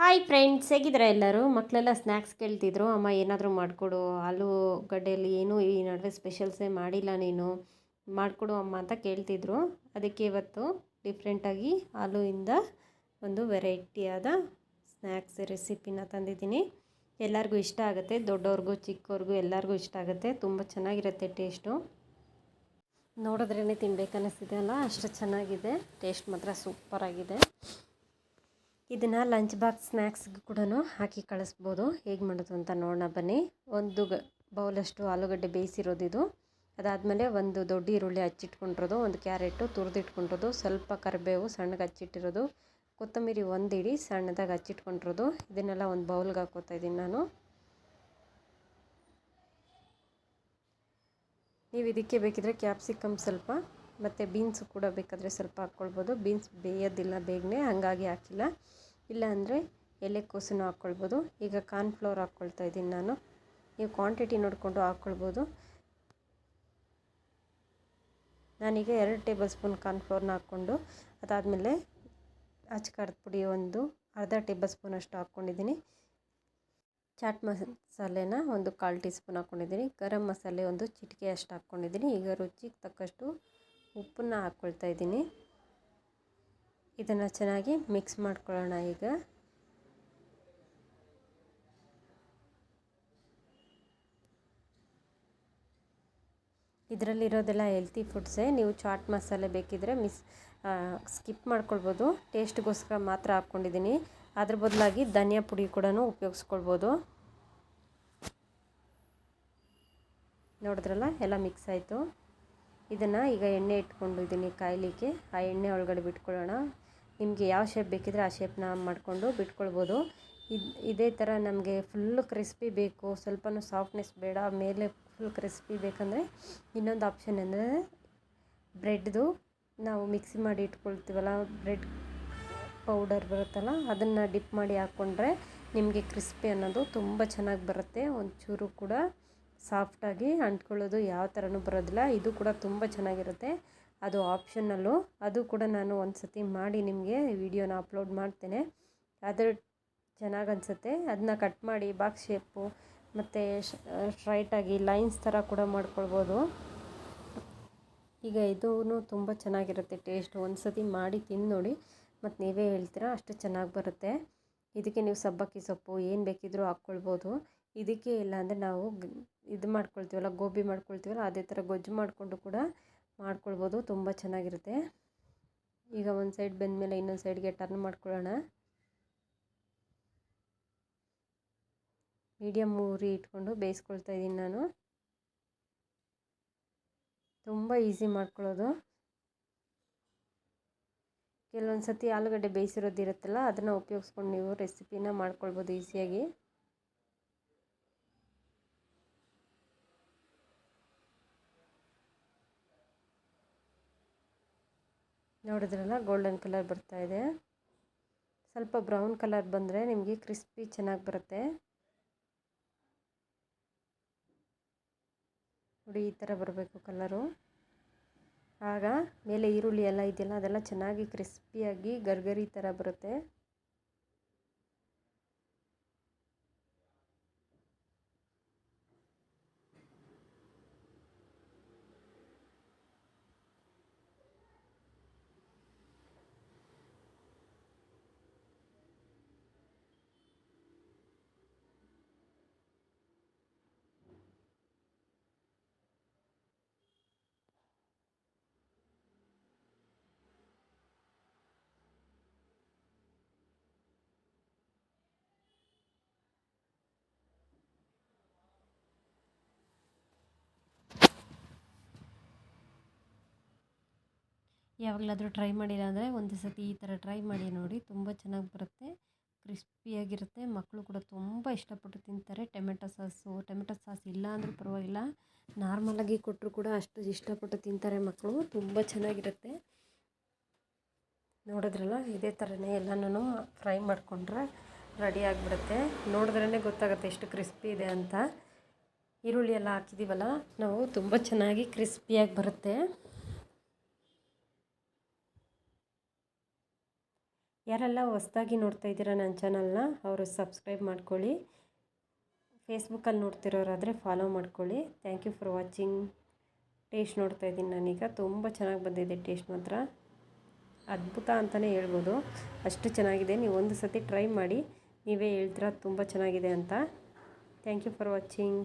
Hi friends, ಹೇಗಿದ್ದೀರಾ ಎಲ್ಲರೂ? ಮಕ್ಕಳೆಲ್ಲ ಸ್ನ್ಯಾಕ್ಸ್ ಕೇಳ್ತಿದ್ರು, ಅಮ್ಮ ಏನಾದರೂ ಮಾಡಿಕೊಡು, ಆಲೂಗಡ್ಡೆಯಲ್ಲಿ ಏನೂ ಈ ನಡುವೆ ಸ್ಪೆಷಲ್ಸೇ ಮಾಡಿಲ್ಲ ನೀನು, ಮಾಡಿಕೊಡು ಅಮ್ಮ ಅಂತ ಕೇಳ್ತಿದ್ರು. ಅದಕ್ಕೆ ಇವತ್ತು ಡಿಫ್ರೆಂಟಾಗಿ ಆಲೂಯಿಂದ ಒಂದು ವೆರೈಟಿಯಾದ ಸ್ನ್ಯಾಕ್ಸ್ ರೆಸಿಪಿನ ತಂದಿದ್ದೀನಿ. ಎಲ್ಲರಿಗೂ ಇಷ್ಟ ಆಗುತ್ತೆ, ದೊಡ್ಡವ್ರಿಗೂ ಚಿಕ್ಕವ್ರಿಗೂ ಎಲ್ಲರಿಗೂ ಇಷ್ಟ ಆಗುತ್ತೆ. ತುಂಬ ಚೆನ್ನಾಗಿರುತ್ತೆ ಟೇಸ್ಟು. ನೋಡಿದ್ರೇ ತಿನ್ಬೇಕನ್ನಿಸ್ತಿದೆ ಅಲ್ಲ, ಅಷ್ಟು ಚೆನ್ನಾಗಿದೆ. ಟೇಸ್ಟ್ ಮಾತ್ರ ಸೂಪರಾಗಿದೆ. ಇದನ್ನು ಲಂಚ್ ಬಾಕ್ಸ್ ಸ್ನ್ಯಾಕ್ಸ್ಗೆ ಕೂಡ ಹಾಕಿ ಕಳಿಸ್ಬೋದು. ಹೇಗೆ ಮಾಡೋದು ಅಂತ ನೋಡೋಣ ಬನ್ನಿ. ಒಂದು ಬೌಲಷ್ಟು ಆಲೂಗಡ್ಡೆ ಬೇಯಿಸಿರೋದು ಇದು. ಅದಾದಮೇಲೆ ಒಂದು ದೊಡ್ಡ ಈರುಳ್ಳಿ ಹಚ್ಚಿಟ್ಕೊಂಡಿರೋದು, ಒಂದು ಕ್ಯಾರೆಟು ತುರಿದಿಟ್ಕೊಂಡಿರೋದು, ಸ್ವಲ್ಪ ಕರಿಬೇವು ಸಣ್ಣಗೆ ಹಚ್ಚಿಟ್ಟಿರೋದು, ಕೊತ್ತಂಬರಿ ಒಂದು ಇಡಿ ಸಣ್ಣದಾಗಿ ಹಚ್ಚಿಟ್ಕೊಂಡಿರೋದು. ಇದನ್ನೆಲ್ಲ ಒಂದು ಬೌಲ್ಗೆ ಹಾಕ್ಕೋತಾ ಇದ್ದೀನಿ ನಾನು. ನೀವು ಇದಕ್ಕೆ ಬೇಕಿದ್ರೆ ಕ್ಯಾಪ್ಸಿಕಮ್ ಸ್ವಲ್ಪ ಮತ್ತು ಬೀನ್ಸು ಕೂಡ ಬೇಕಾದರೆ ಸ್ವಲ್ಪ ಹಾಕ್ಕೊಳ್ಬೋದು. ಬೀನ್ಸ್ ಬೇಯೋದಿಲ್ಲ ಬೇಗನೆ, ಹಾಗಾಗಿ ಹಾಕಿಲ್ಲ. ಇಲ್ಲ ಅಂದರೆ ಎಲೆಕೋಸನ್ನು ಹಾಕ್ಕೊಳ್ಬೋದು. ಈಗ ಕಾರ್ನ್ಫ್ಲೋರ್ ಹಾಕ್ಕೊಳ್ತಾ ಇದ್ದೀನಿ ನಾನು. ನೀವು ಕ್ವಾಂಟಿಟಿ ನೋಡಿಕೊಂಡು ಹಾಕ್ಕೊಳ್ಬೋದು. ನಾನೀಗ 2 ಟೇಬಲ್ ಸ್ಪೂನ್ ಕಾರ್ನ್ಫ್ಲೋರ್ನ ಹಾಕ್ಕೊಂಡು, ಅದಾದಮೇಲೆ ಅಚ್ಕಾರದ ಪುಡಿ ಒಂದು ಅರ್ಧ ಟೇಬಲ್ ಸ್ಪೂನಷ್ಟು ಹಾಕ್ಕೊಂಡಿದ್ದೀನಿ. ಚಾಟ್ ಮಸಾಲೆನ ಒಂದು 1/4 ಟೀ ಸ್ಪೂನ್ ಹಾಕ್ಕೊಂಡಿದ್ದೀನಿ. ಗರಂ ಮಸಾಲೆ ಒಂದು ಚಿಟಿಕೆ ಅಷ್ಟು ಹಾಕ್ಕೊಂಡಿದ್ದೀನಿ. ಈಗ ರುಚಿಗೆ ತಕ್ಕಷ್ಟು ಉಪ್ಪನ್ನು ಹಾಕ್ಕೊಳ್ತಾ ಇದ್ದೀನಿ. ಇದನ್ನು ಚೆನ್ನಾಗಿ ಮಿಕ್ಸ್ ಮಾಡ್ಕೊಳ್ಳೋಣ. ಈಗ ಇದರಲ್ಲಿರೋದೆಲ್ಲ ಹೆಲ್ತಿ ಫುಡ್ಸೇ. ನೀವು ಚಾಟ್ ಮಸಾಲೆ ಬೇಕಿದ್ದರೆ ಸ್ಕಿಪ್ ಮಾಡ್ಕೊಳ್ಬೋದು. ಟೇಸ್ಟ್ಗೋಸ್ಕರ ಮಾತ್ರ ಹಾಕ್ಕೊಂಡಿದ್ದೀನಿ. ಅದ್ರ ಬದಲಾಗಿ ಧನಿಯಾ ಪುಡಿ ಕೂಡ ಉಪಯೋಗಿಸ್ಕೊಳ್ಬೋದು. ನೋಡಿದ್ರಲ್ಲ, ಎಲ್ಲ ಮಿಕ್ಸ್ ಆಯಿತು. ಇದನ್ನು ಈಗ ಎಣ್ಣೆ ಇಟ್ಕೊಂಡಿದ್ದೀನಿ ಕಾಯಲಿಕ್ಕೆ. ಆ ಎಣ್ಣೆ ಒಳಗಡೆ ಬಿಟ್ಕೊಳ್ಳೋಣ. ನಿಮಗೆ ಯಾವ ಶೇಪ್ ಬೇಕಿದ್ರೆ ಆ ಶೇಪ್ನ ಮಾಡಿಕೊಂಡು ಬಿಟ್ಕೊಳ್ಬೋದು. ಇದೇ ಥರ ನಮಗೆ ಫುಲ್ಲು ಕ್ರಿಸ್ಪಿ ಬೇಕು, ಸ್ವಲ್ಪನೂ ಸಾಫ್ಟ್ನೆಸ್ ಬೇಡ, ಮೇಲೆ ಫುಲ್ ಕ್ರಿಸ್ಪಿ ಬೇಕಂದರೆ ಇನ್ನೊಂದು ಆಪ್ಷನ್ ಅಂದರೆ ಬ್ರೆಡ್ದು ನಾವು ಮಿಕ್ಸಿ ಮಾಡಿ ಇಟ್ಕೊಳ್ತೀವಲ್ಲ, ಬ್ರೆಡ್ ಪೌಡರ್ ಬರುತ್ತಲ್ಲ, ಅದನ್ನು ಡಿಪ್ ಮಾಡಿ ಹಾಕ್ಕೊಂಡ್ರೆ ನಿಮಗೆ ಕ್ರಿಸ್ಪಿ ಅನ್ನೋದು ತುಂಬ ಚೆನ್ನಾಗಿ ಬರುತ್ತೆ. ಒಂಚೂರು ಕೂಡ ಸಾಫ್ಟಾಗಿ ಅಂಟ್ಕೊಳ್ಳೋದು ಯಾವ ಥರನೂ ಬರೋದಿಲ್ಲ. ಇದು ಕೂಡ ತುಂಬ ಚೆನ್ನಾಗಿರುತ್ತೆ. ಅದು ಆಪ್ಷನಲ್ಲು. ಅದು ಕೂಡ ನಾನು ಒಂದು ಸತಿ ಮಾಡಿ ನಿಮಗೆ ವಿಡಿಯೋನ ಅಪ್ಲೋಡ್ ಮಾಡ್ತೇನೆ. ಅದು ಚೆನ್ನಾಗಿ ಅನಿಸುತ್ತೆ. ಅದನ್ನ ಕಟ್ ಮಾಡಿ ಬಾಕ್ಸ್ ಶೇಪು ಮತ್ತು ಸ್ಟ್ರೈಟಾಗಿ ಲೈನ್ಸ್ ಥರ ಕೂಡ ಮಾಡ್ಕೊಳ್ಬೋದು. ಈಗ ಇದೂ ತುಂಬ ಚೆನ್ನಾಗಿರುತ್ತೆ ಟೇಸ್ಟು. ಒಂದು ಸತಿ ಮಾಡಿ ತಿಂದು ನೋಡಿ, ಮತ್ತು ನೀವೇ ಹೇಳ್ತೀರಾ, ಅಷ್ಟು ಚೆನ್ನಾಗಿ ಬರುತ್ತೆ. ಇದಕ್ಕೆ ನೀವು ಸಬ್ಬಕ್ಕಿ ಸೊಪ್ಪು ಏನು ಬೇಕಿದ್ರೂ ಹಾಕ್ಕೊಳ್ಬೋದು. ಇದಕ್ಕೆ ಇಲ್ಲ ಅಂದರೆ ನಾವು ಇದು ಮಾಡ್ಕೊಳ್ತೀವಲ್ಲ, ಗೋಬಿ ಮಾಡ್ಕೊಳ್ತೀವಲ್ಲ, ಅದೇ ಥರ ಗೊಜ್ಜು ಮಾಡಿಕೊಂಡು ಕೂಡ ಮಾಡ್ಕೊಳ್ಬೋದು. ತುಂಬ ಚೆನ್ನಾಗಿರುತ್ತೆ. ಈಗ ಒಂದು ಸೈಡ್ ಬೆಂದಮೇಲೆ ಇನ್ನೊಂದು ಸೈಡ್ಗೆ ಟರ್ನ್ ಮಾಡ್ಕೊಳ್ಳೋಣ. ಮೀಡಿಯಮ್ ಉರಿ ಇಟ್ಕೊಂಡು ಬೇಯಿಸ್ಕೊಳ್ತಾ ಇದ್ದೀನಿ ನಾನು. ತುಂಬ ಈಸಿ ಮಾಡ್ಕೊಳ್ಳೋದು. ಕೆಲವೊಂದು ಸತಿ ಆಲೂಗಡ್ಡೆ ಬೇಯಿಸಿರೋದಿರುತ್ತಲ್ಲ, ಅದನ್ನು ಉಪಯೋಗಿಸ್ಕೊಂಡು ನೀವು ರೆಸಿಪಿನ ಮಾಡ್ಕೊಳ್ಬೋದು ಈಸಿಯಾಗಿ. ನೋಡಿದ್ರಲ್ಲ, ಗೋಲ್ಡನ್ ಕಲರ್ ಬರ್ತಾಯಿದೆ. ಸ್ವಲ್ಪ ಬ್ರೌನ್ ಕಲರ್ ಬಂದರೆ ನಿಮಗೆ ಕ್ರಿಸ್ಪಿ ಚೆನ್ನಾಗಿ ಬರುತ್ತೆ. ನೋಡಿ, ಈ ಥರ ಬರಬೇಕು ಕಲರು. ಆಗ ಮೇಲೆ ಈರುಳ್ಳಿ ಎಲ್ಲ ಇದೆಯಲ್ಲ, ಅದೆಲ್ಲ ಚೆನ್ನಾಗಿ ಕ್ರಿಸ್ಪಿಯಾಗಿ ಗರ್ಗರಿ ಥರ ಬರುತ್ತೆ. ಯಾವಾಗಲಾದರೂ ಟ್ರೈ ಮಾಡಿಲ್ಲ ಅಂದರೆ ಒಂದು ಸತಿ ಈ ಥರ ಟ್ರೈ ಮಾಡಿ ನೋಡಿ. ತುಂಬ ಚೆನ್ನಾಗಿ ಬರುತ್ತೆ, ಕ್ರಿಸ್ಪಿಯಾಗಿರುತ್ತೆ. ಮಕ್ಕಳು ಕೂಡ ತುಂಬ ಇಷ್ಟಪಟ್ಟು ತಿಂತಾರೆ. ಟೊಮೆಟೊ ಸಾಸ್ ಇಲ್ಲ ಅಂದರೂ ಪರವಾಗಿಲ್ಲ, ನಾರ್ಮಲಾಗಿ ಕೊಟ್ಟರು ಕೂಡ ಅಷ್ಟು ಇಷ್ಟಪಟ್ಟು ತಿಂತಾರೆ ಮಕ್ಕಳು. ತುಂಬ ಚೆನ್ನಾಗಿರುತ್ತೆ. ನೋಡಿದ್ರಲ್ಲ, ಇದೇ ಥರನೇ ಎಲ್ಲನೂ ಫ್ರೈ ಮಾಡಿಕೊಂಡ್ರೆ ರೆಡಿ ಆಗಿಬಿಡುತ್ತೆ. ನೋಡಿದ್ರೇ ಗೊತ್ತಾಗುತ್ತೆ ಎಷ್ಟು ಕ್ರಿಸ್ಪಿ ಇದೆ ಅಂತ. ಈರುಳ್ಳಿ ಎಲ್ಲ ಹಾಕಿದ್ದೀವಲ್ಲ ನಾವು, ತುಂಬ ಚೆನ್ನಾಗಿ ಕ್ರಿಸ್ಪಿಯಾಗಿ ಬರುತ್ತೆ. ಯಾರೆಲ್ಲ ಹೊಸ್ದಾಗಿ ನೋಡ್ತಾ ಇದ್ದೀರಾ ನನ್ನ ಚಾನಲ್ನ ಅವರು ಸಬ್ಸ್ಕ್ರೈಬ್ ಮಾಡ್ಕೊಳ್ಳಿ. ಫೇಸ್ಬುಕ್ಕಲ್ಲಿ ನೋಡ್ತಿರೋರಾದರೆ ಫಾಲೋ ಮಾಡ್ಕೊಳ್ಳಿ. Thank you for watching. Taste ನೋಡ್ತಾ ಇದ್ದೀನಿ ನಾನೀಗ. ತುಂಬ ಚೆನ್ನಾಗಿ ಬಂದಿದೆ. ಟೇಸ್ಟ್ ಮಾತ್ರ ಅದ್ಭುತ ಅಂತಲೇ ಹೇಳ್ಬೋದು. ಅಷ್ಟು ಚೆನ್ನಾಗಿದೆ. ನೀವು ಒಂದು ಸತಿ ಟ್ರೈ ಮಾಡಿ, ನೀವೇ ಹೇಳ್ತೀರಾ ತುಂಬ ಚೆನ್ನಾಗಿದೆ ಅಂತ. Thank you for watching.